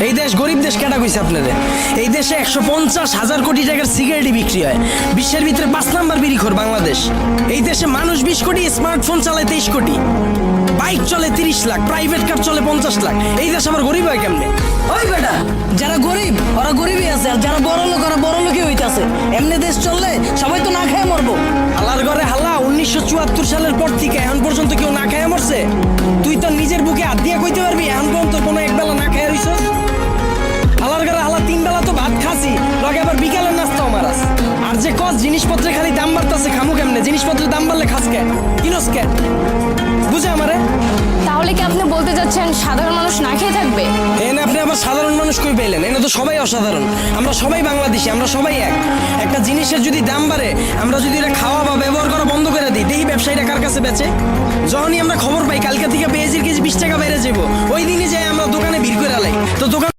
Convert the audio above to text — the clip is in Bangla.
এই দেশ গরিব দেশ কেটা কইছে আপনাদের? এই দেশে 150,000 কোটি টাকার সিগারেটই বিক্রি হয়। বিশ্বের ভিতরে 5 নাম্বার বিড়িখোর বাংলাদেশ। এই দেশে মানুষ 20 কোটি, স্মার্টফোন চালায় 23 কোটি, বাইক চলে 30 লাখ, প্রাইভেট কার চলে 50 লাখ। এই দেশ আবার গরিব হয় কেমনে? ওই বেটা, যারা গরিব ওরা গরিবই আছে, আর যারা বড় লোক ওরা বড় লোকই হইতাছে। এমনি দেশ চললে সবাই তো না খেয়ে মরবো। হালার ঘরে হাল্লা 1974 সালের পর থেকে এখন পর্যন্ত কেউ না খায় মরছে? তুই তো নিজের বুকে হাত দিয়ে কইতে পারবি এখন পর্যন্ত কোনো একবেলা না খায় রইছ? হালার ঘরে হালা 3 বেলা তো ভাত খাসি, লগে আবার বিকালের নাস্তাও মারাস। আর যে কস জিনিসপত্রে খালি দাম বাড়তাছে, খামু কেমনে? জিনিসপত্রের দাম বাড়লে খাস কে, কিনস কে? বুঝে আমারে? তাহলে কি আপনি বলতে যাচ্ছেন সাধারণ মানুষ না খেয়ে থাকবে? এনে আপনি আবার সাধারণ মানুষ কই পাইলেন? এনে তো সবাই অসাধারণ। আমরা সবাই বাংলাদেশি, আমরা সবাই এক। একটা জিনিসের যদি দাম বাড়ে, আমরা যদি এটা খাওয়া বা ব্যবহার করা বন্ধ করে দিই, দেখি ব্যবসায়ীরা কার কাছে বেচে। যখনই আমরা খবর পাই কালকে থেকে পেঁয়াজের কেজি 20 টাকা বেড়ে যাবো, ওই দিনই যাই আমরা দোকানে ভিড় করে আলাই। তো দোকান